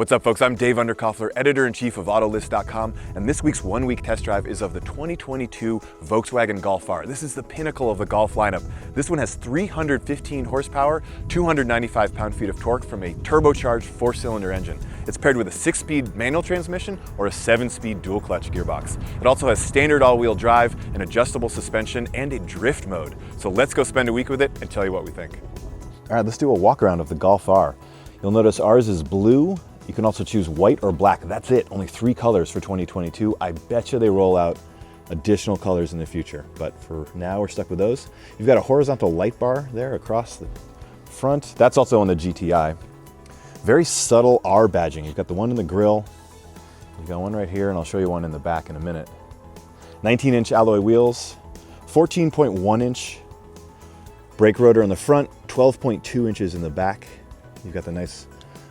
What's up, folks? I'm Dave Underkoffler, editor-in-chief of Autolist.com, and this week's one-week test drive is of the 2022 Volkswagen Golf R. This is the pinnacle of the Golf lineup. This one has 315 horsepower, 295 pound-feet of torque from a turbocharged four-cylinder engine. It's paired with a 6-speed manual transmission or a 7-speed dual-clutch gearbox. It also has standard all-wheel drive, an adjustable suspension, and a drift mode. So let's go spend a week with it and tell you what we think. All right, let's do a walk-around of the Golf R. You'll notice ours is blue. You can also choose white or black. That's it, only 3 colors for 2022. I bet you they roll out additional colors in the future, but for now we're stuck with those. You've got a horizontal light bar there across the front. That's also on the GTI. Very subtle R badging. You've got the one in the grille. You've got one right here, and I'll show you one in the back in a minute. 19-inch alloy wheels, 14.1-inch brake rotor on the front, 12.2 inches in the back. You've got the nice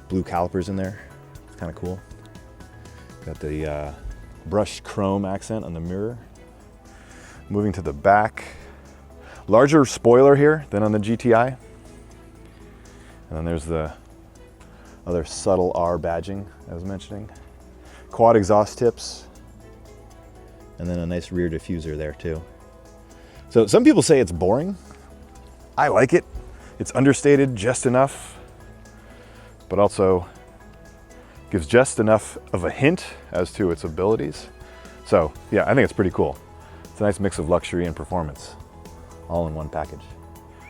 blue calipers in there. It's kind of cool. Got the brushed chrome accent on the mirror. Moving to the back. Larger spoiler here than on the GTI. And then there's the other subtle R badging I was mentioning. Quad exhaust tips. And then a nice rear diffuser there too. So some people say it's boring. I like it. It's understated just enough, but also gives just enough of a hint as to its abilities. So yeah, I think it's pretty cool. It's a nice mix of luxury and performance, all in one package.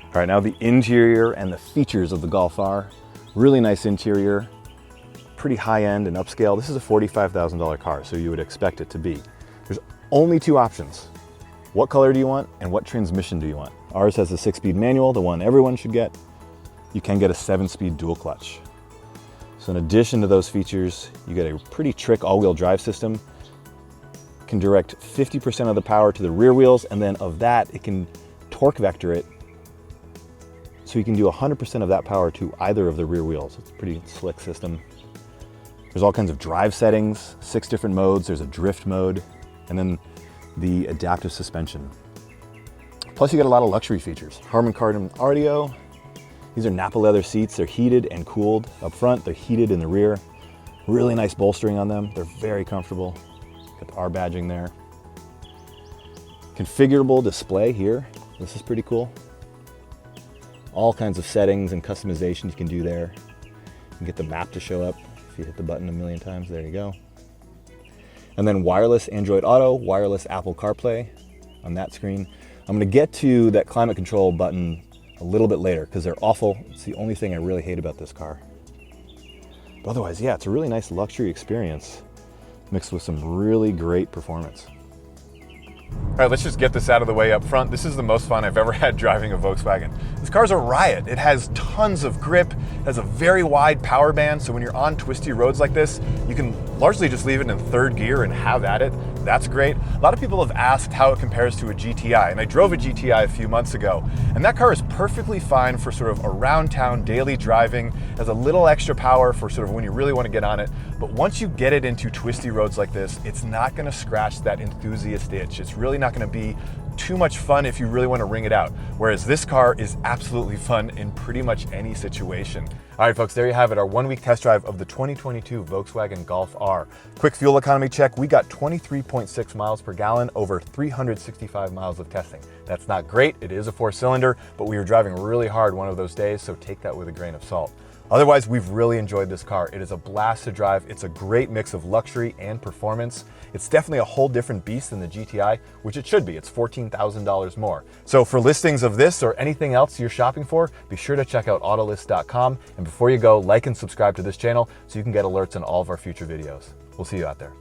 All right, now the interior and the features of the Golf R. Really nice interior, pretty high end and upscale. This is a $45,000 car, so you would expect it to be. There's only 2 options. What color do you want and what transmission do you want? Ours has a 6-speed manual, the one everyone should get. You can get a 7-speed dual clutch. So in addition to those features, you get a pretty trick all-wheel drive system. Can direct 50% of the power to the rear wheels, and then of that, it can torque vector it so you can do 100% of that power to either of the rear wheels. It's a pretty slick system. There's all kinds of drive settings, 6 different modes. There's a drift mode, and then the adaptive suspension. Plus you get a lot of luxury features. Harman Kardon audio. These are Napa leather seats. They're heated and cooled up front. They're heated in the rear. Really nice bolstering on them. They're very comfortable. Got the R badging there. Configurable display here. This is pretty cool. All kinds of settings and customizations you can do there. You can get the map to show up if you hit the button a million times. There you go. And then wireless Android Auto, wireless Apple CarPlay on that screen. I'm going to get to that climate control button a little bit later because they're awful. It's the only thing I really hate about this car. But otherwise, yeah, it's a really nice luxury experience mixed with some really great performance. All right, let's just get this out of the way up front. This is the most fun I've ever had driving a Volkswagen. This car's a riot. It has tons of grip, it has a very wide power band, so when you're on twisty roads like this, you can largely just leave it in 3rd gear and have at it. That's great. A lot of people have asked how it compares to a GTI, and I drove a GTI a few months ago, and that car is perfectly fine for sort of around town daily driving, has a little extra power for sort of when you really want to get on it, but once you get it into twisty roads like this, it's not going to scratch that enthusiast itch. It's really not going to be too much fun if you really want to ring it out. Whereas this car is absolutely fun in pretty much any situation. All right, folks, there you have it, our 1-week test drive of the 2022 Volkswagen Golf R. Quick fuel economy check. We got 23.6 miles per gallon over 365 miles of testing. That's not great. It is a 4-cylinder, but we were driving really hard one of those days, so take that with a grain of salt. Otherwise, we've really enjoyed this car. It is a blast to drive. It's a great mix of luxury and performance. It's definitely a whole different beast than the GTI, which it should be. It's $14,000 more. So for listings of this or anything else you're shopping for, be sure to check out Autolist.com. And before you go, like and subscribe to this channel so you can get alerts on all of our future videos. We'll see you out there.